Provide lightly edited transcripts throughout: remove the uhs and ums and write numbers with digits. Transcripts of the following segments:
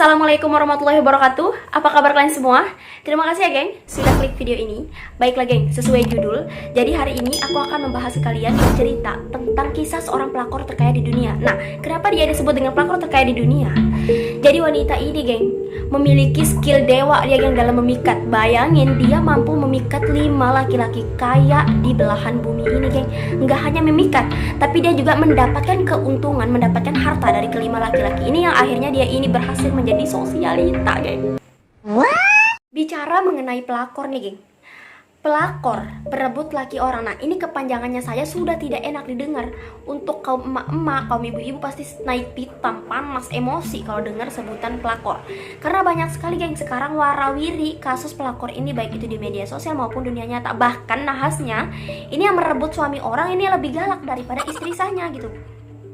Assalamualaikum warahmatullahi wabarakatuh. Apa kabar kalian semua? Terima kasih ya geng sudah klik video ini. Baiklah geng, sesuai judul, jadi hari ini aku akan membahas kalian cerita tentang kisah seorang pelakor terkaya di dunia. Nah, kenapa dia disebut dengan pelakor terkaya di dunia? Jadi wanita ini geng memiliki skill dewa dia yang dalam memikat. Bayangin dia mampu memikat 5 laki-laki kaya di belahan bumi ini geng. Nggak hanya memikat, tapi dia juga mendapatkan keuntungan, mendapatkan harta dari kelima laki-laki ini yang akhirnya dia ini berhasil menjadi sosialita geng. Bicara mengenai pelakor nih geng, pelakor berebut laki orang. Nah ini kepanjangannya saya sudah tidak enak didengar. Untuk kaum emak-emak, kaum ibu-ibu pasti naik pitam, panas, emosi kalau dengar sebutan pelakor. Karena banyak sekali geng sekarang warawiri kasus pelakor ini, baik itu di media sosial maupun dunia nyata. Bahkan nahasnya ini yang merebut suami orang ini lebih galak daripada istri sahnya gitu.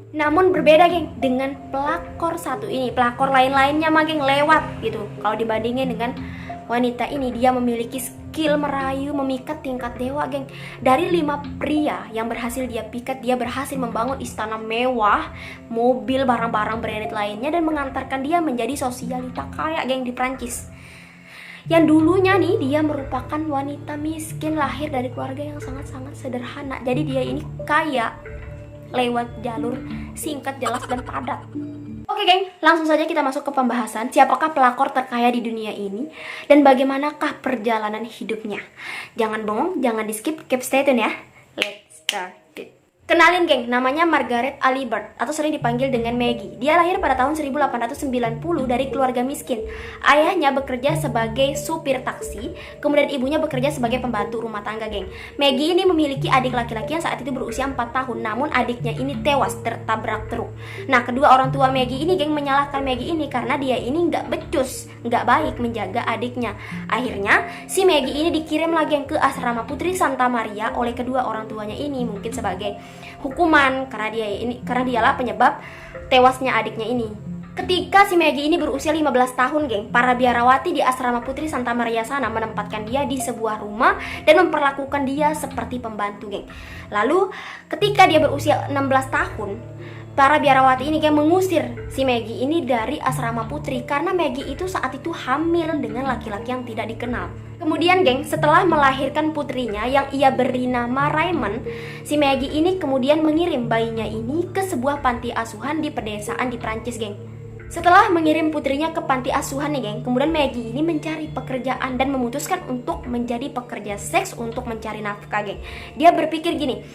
Namun berbeda geng dengan pelakor satu ini. Pelakor lain-lainnya mah geng lewat gitu kalau dibandingin dengan wanita ini. Dia memiliki skill merayu, memikat tingkat dewa geng. Dari 5 pria yang berhasil dia pikat, dia berhasil membangun istana mewah, mobil, barang-barang branded lainnya, dan mengantarkan dia menjadi sosialita kaya geng di Prancis. Yang dulunya nih dia merupakan wanita miskin, lahir dari keluarga yang sangat-sangat sederhana. Jadi dia ini kaya lewat jalur singkat, jelas, dan padat. Oke geng, langsung saja kita masuk ke pembahasan. Siapakah pelakor terkaya di dunia ini dan bagaimanakah perjalanan hidupnya? Jangan bengong, jangan di skip, keep stay tune ya. Let's start it. Kenalin geng, namanya Margaret Alibert atau sering dipanggil dengan Maggie. Dia lahir pada tahun 1890 dari keluarga miskin. Ayahnya bekerja sebagai supir taksi, kemudian ibunya bekerja sebagai pembantu rumah tangga geng. Maggie ini memiliki adik laki-laki yang saat itu berusia 4 tahun, namun adiknya ini tewas tertabrak truk. Nah, kedua orang tua Maggie ini geng menyalahkan Maggie ini karena dia ini nggak becus, nggak baik menjaga adiknya. Akhirnya si Maggie ini dikirim lagi ke asrama Putri Santa Maria oleh kedua orang tuanya ini, mungkin sebagai hukuman karena dialah penyebab tewasnya adiknya ini. Ketika si Maggie ini berusia 15 tahun geng, para biarawati di asrama Putri Santa Maria sana menempatkan dia di sebuah rumah dan memperlakukan dia seperti pembantu geng. Lalu ketika dia berusia 16 tahun, para biarawati ini geng mengusir si Maggie ini dari asrama Putri karena Maggie itu saat itu hamil dengan laki-laki yang tidak dikenal. Kemudian geng, setelah melahirkan putrinya yang ia beri nama Raymond, si Maggie ini kemudian mengirim bayinya ini ke sebuah panti asuhan di pedesaan di Prancis geng. Setelah mengirim putrinya ke panti asuhan nih geng, kemudian Maggie ini mencari pekerjaan dan memutuskan untuk menjadi pekerja seks untuk mencari nafkah geng. Dia berpikir gini,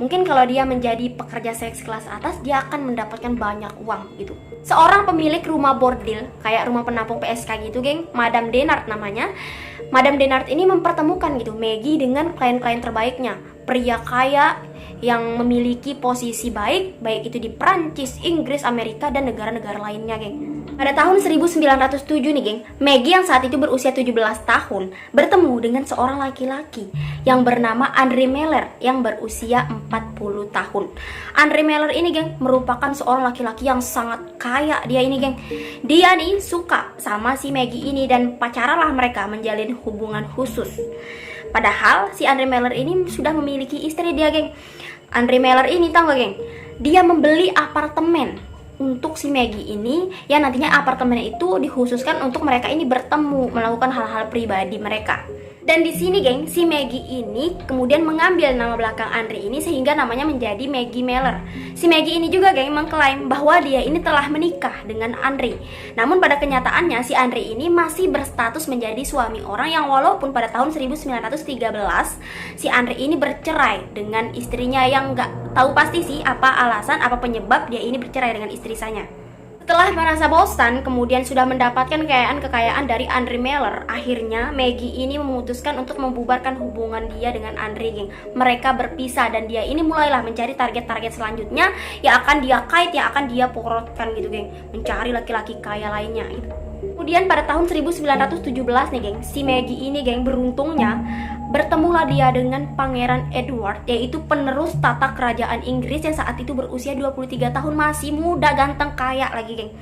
mungkin kalau dia menjadi pekerja seks kelas atas, dia akan mendapatkan banyak uang gitu. Seorang pemilik rumah bordil, kayak rumah penampung PSK gitu geng, Madame Denard namanya. Madame Denard ini mempertemukan gitu Maggie dengan klien-klien terbaiknya, pria kaya yang memiliki posisi baik itu di Prancis, Inggris, Amerika, dan negara-negara lainnya geng. Pada tahun 1907 nih geng, Maggie yang saat itu berusia 17 tahun bertemu dengan seorang laki-laki yang bernama Andre Meller yang berusia 40 tahun. Andre Meller ini geng merupakan seorang laki-laki yang sangat kaya. Dia ini geng, dia nih suka sama si Maggie ini dan pacaranlah mereka, menjalin hubungan khusus. Padahal si Andre Meller ini sudah memiliki istri dia geng. Andre Meller ini tahu gak geng, dia membeli apartemen untuk si Maggie ini, yang nantinya apartemen itu dikhususkan untuk mereka ini bertemu, melakukan hal-hal pribadi mereka. Dan di sini geng, si Maggie ini kemudian mengambil nama belakang Andre ini sehingga namanya menjadi Maggie Meller. Si Maggie ini juga geng mengklaim bahwa dia ini telah menikah dengan Andre. Namun pada kenyataannya si Andre ini masih berstatus menjadi suami orang, yang walaupun pada tahun 1913 si Andre ini bercerai dengan istrinya yang nggak tahu pasti sih apa alasan, apa penyebab dia ini bercerai dengan istri sanya. Setelah merasa bosan, kemudian sudah mendapatkan kekayaan dari Andre Meller, akhirnya Maggie ini memutuskan untuk membubarkan hubungan dia dengan Andre geng. Mereka berpisah dan dia ini mulailah mencari target-target selanjutnya yang akan dia kait, yang akan dia porotkan gitu geng, mencari laki-laki kaya lainnya gitu. Kemudian pada tahun 1917 nih geng, si Maggie ini geng beruntungnya bertemulah dia dengan Pangeran Edward, yaitu penerus tata kerajaan Inggris yang saat itu berusia 23 tahun, masih muda, ganteng, kaya lagi geng.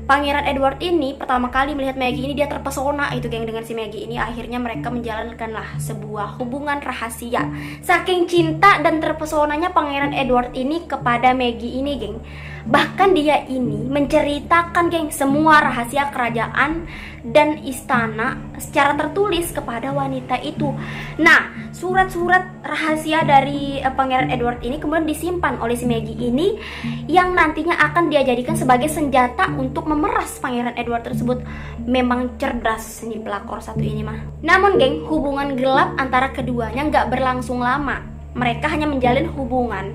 Pangeran Edward ini pertama kali melihat Maggie ini, dia terpesona itu geng dengan si Maggie ini. Akhirnya mereka menjalankanlah sebuah hubungan rahasia. Saking cinta dan terpesonanya Pangeran Edward ini kepada Maggie ini geng, Bahkan dia ini menceritakan geng semua rahasia kerajaan dan istana secara tertulis kepada wanita itu. Nah, surat-surat rahasia dari Pangeran Edward ini kemudian disimpan oleh si Maggie ini, yang nantinya akan dia jadikan sebagai senjata untuk memeras Pangeran Edward tersebut. Memang cerdas nih pelakor satu ini mah. Namun geng, hubungan gelap antara keduanya nggak berlangsung lama. Mereka hanya menjalin hubungan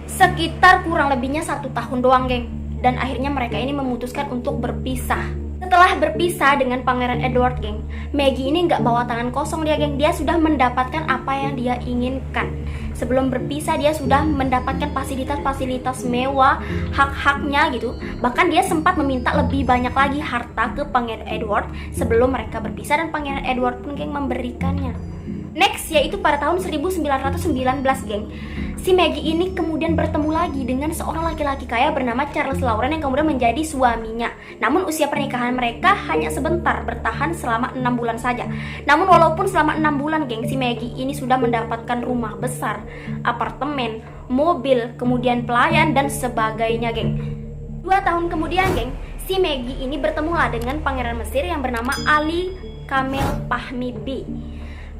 sekitar kurang lebihnya 1 tahun doang geng. Dan akhirnya mereka ini memutuskan untuk berpisah. Setelah berpisah dengan Pangeran Edward geng, Maggie ini nggak bawa tangan kosong dia geng. Dia sudah mendapatkan apa yang dia inginkan. Sebelum berpisah dia sudah mendapatkan fasilitas-fasilitas mewah, hak-haknya gitu. Bahkan dia sempat meminta lebih banyak lagi harta ke Pangeran Edward sebelum mereka berpisah, dan Pangeran Edward pun geng memberikannya. Next, yaitu pada tahun 1919 geng, si Maggie ini kemudian bertemu lagi dengan seorang laki-laki kaya bernama Charles Lauren yang kemudian menjadi suaminya. Namun usia pernikahan mereka hanya sebentar, bertahan selama 6 bulan saja. Namun walaupun selama 6 bulan geng, si Maggie ini sudah mendapatkan rumah besar, apartemen, mobil, kemudian pelayan dan sebagainya geng. 2 tahun kemudian geng, si Maggie ini bertemulah dengan pangeran Mesir yang bernama Ali Kamel Fahmi B.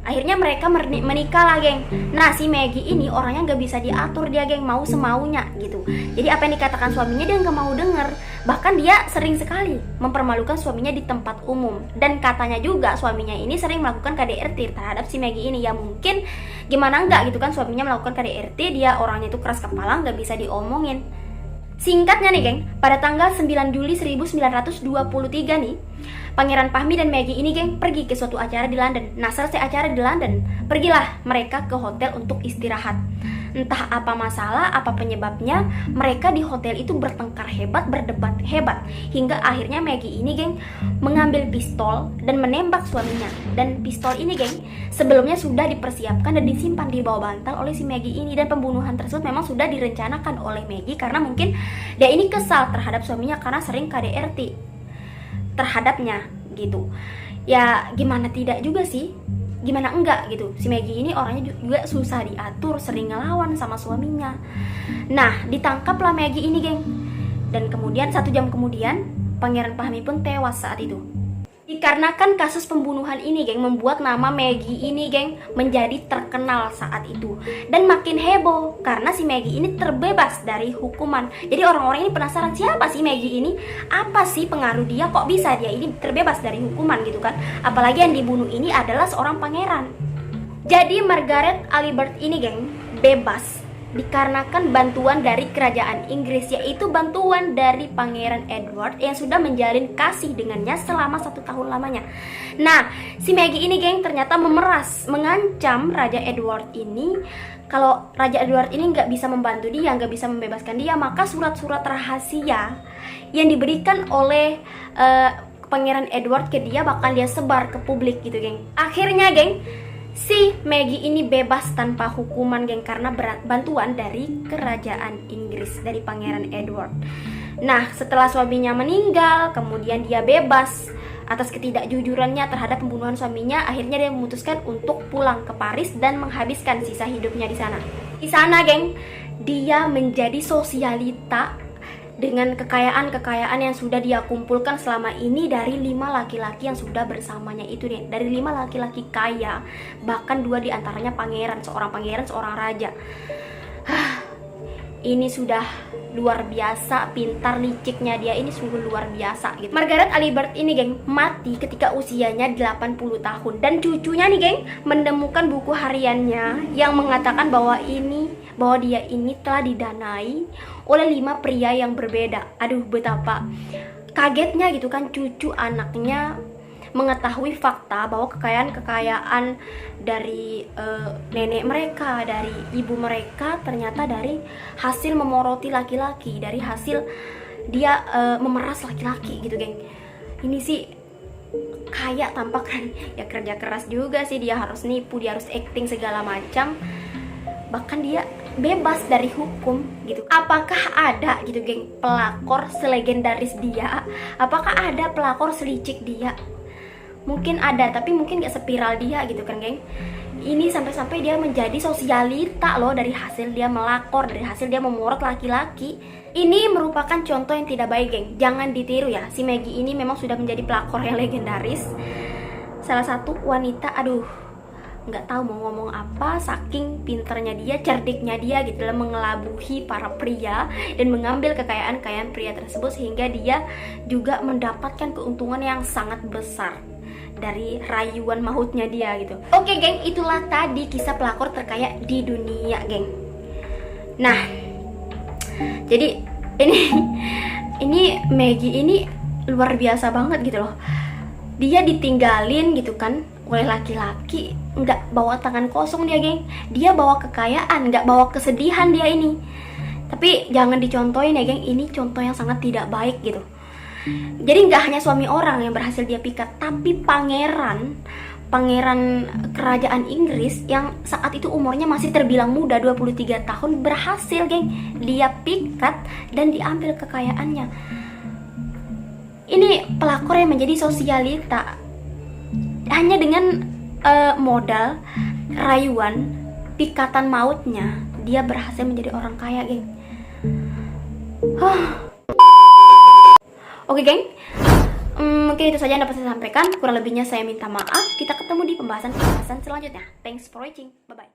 Akhirnya mereka menikah lah geng. Nah, si Maggie ini orangnya gak bisa diatur dia geng, mau semaunya gitu. Jadi apa yang dikatakan suaminya dia gak mau denger. Bahkan dia sering sekali mempermalukan suaminya di tempat umum. Dan katanya juga suaminya ini sering melakukan KDRT terhadap si Maggie ini. Ya mungkin gimana enggak gitu kan, suaminya melakukan KDRT, dia orangnya itu keras kepala, gak bisa diomongin. Singkatnya nih geng, pada tanggal 9 Juli 1923 nih, Pangeran Fahmi dan Maggie ini geng pergi ke suatu acara di London. Nah, selesai acara di London, pergilah mereka ke hotel untuk istirahat. Entah apa masalah, apa penyebabnya, mereka di hotel itu bertengkar hebat, berdebat hebat. Hingga akhirnya Maggie ini geng mengambil pistol dan menembak suaminya. Dan pistol ini geng sebelumnya sudah dipersiapkan dan disimpan di bawah bantal oleh si Maggie ini. Dan pembunuhan tersebut memang sudah direncanakan oleh Maggie karena mungkin dia ini kesal terhadap suaminya karena sering KDRT terhadapnya gitu. Ya gimana tidak juga sih, gimana enggak gitu. Si Maggie ini orangnya juga susah diatur, sering ngelawan sama suaminya. Nah, ditangkaplah Maggie ini geng. Dan kemudian 1 jam kemudian Pangeran Fahmi pun tewas saat itu. Dikarenakan kasus pembunuhan ini geng membuat nama Maggie ini geng menjadi terkenal saat itu. Dan makin heboh karena si Maggie ini terbebas dari hukuman. Jadi orang-orang ini penasaran, siapa sih Maggie ini? Apa sih pengaruh dia, kok bisa dia ini terbebas dari hukuman gitu kan? Apalagi yang dibunuh ini adalah seorang pangeran. Jadi Margaret Alibert ini geng bebas dikarenakan bantuan dari kerajaan Inggris, yaitu bantuan dari Pangeran Edward yang sudah menjalin kasih dengannya selama 1 tahun lamanya. Nah, si Maggie ini geng ternyata mengancam Raja Edward ini. Kalau Raja Edward ini nggak bisa membantu dia, nggak bisa membebaskan dia, maka surat-surat rahasia yang diberikan oleh Pangeran Edward ke dia bakal dia sebar ke publik gitu geng. Akhirnya geng, si Maggie ini bebas tanpa hukuman geng karena bantuan dari kerajaan Inggris, dari Pangeran Edward. Nah, setelah suaminya meninggal, kemudian dia bebas atas ketidakjujurannya terhadap pembunuhan suaminya. Akhirnya dia memutuskan untuk pulang ke Paris dan menghabiskan sisa hidupnya di sana. Di sana geng, dia menjadi sosialita dengan kekayaan-kekayaan yang sudah dia kumpulkan selama ini dari 5 laki-laki yang sudah bersamanya itu deh. Dari 5 laki-laki kaya, bahkan 2 diantaranya pangeran, seorang raja. Ini sudah luar biasa, pintar liciknya dia ini sungguh luar biasa gitu. Margaret Alibert ini geng mati ketika usianya 80 tahun. Dan cucunya nih geng menemukan buku hariannya yang mengatakan bahwa dia ini telah didanai oleh 5 pria yang berbeda. Aduh, betapa kagetnya gitu kan cucu anaknya mengetahui fakta bahwa kekayaan dari nenek mereka, dari ibu mereka ternyata dari hasil memoroti laki-laki, dari hasil dia memeras laki-laki gitu geng. Ini sih kaya tanpa ya kerja keras juga sih, dia harus nipu, dia harus acting segala macam. Bahkan dia bebas dari hukum gitu. Apakah ada gitu geng pelakor selegendaris dia? Apakah ada pelakor selicik dia? Mungkin ada, tapi mungkin gak sepiral dia gitu kan geng. ini sampai-sampai dia menjadi sosialita loh dari hasil dia melakor, dari hasil dia memorot laki-laki. Ini merupakan contoh yang tidak baik, geng. Jangan ditiru ya. Si Maggie ini memang sudah menjadi pelakor yang legendaris. Salah satu wanita, nggak tahu mau ngomong apa, saking pinternya dia, cerdiknya dia gitu dalam mengelabuhi para pria dan mengambil kekayaan pria tersebut, sehingga dia juga mendapatkan keuntungan yang sangat besar dari rayuan mautnya dia gitu. Oke geng, itulah tadi kisah pelakor terkaya di dunia, geng. Nah, jadi ini Maggie ini luar biasa banget gitu loh. Dia ditinggalin gitu kan oleh laki-laki, nggak bawa tangan kosong dia, geng. Dia bawa kekayaan, nggak bawa kesedihan dia ini. Tapi jangan dicontohin ya, geng. Ini contoh yang sangat tidak baik gitu. Jadi nggak hanya suami orang yang berhasil dia pikat, tapi pangeran kerajaan Inggris yang saat itu umurnya masih terbilang muda, 23 tahun, berhasil, geng, dia pikat dan diambil kekayaannya. Ini pelakor yang menjadi sosialita hanya dengan modal rayuan pikatan mautnya, dia berhasil menjadi orang kaya, geng. Oke, geng, mungkin itu saja yang dapat saya sampaikan. Kurang lebihnya saya minta maaf. Kita ketemu di pembahasan selanjutnya. Thanks for watching. Bye-bye.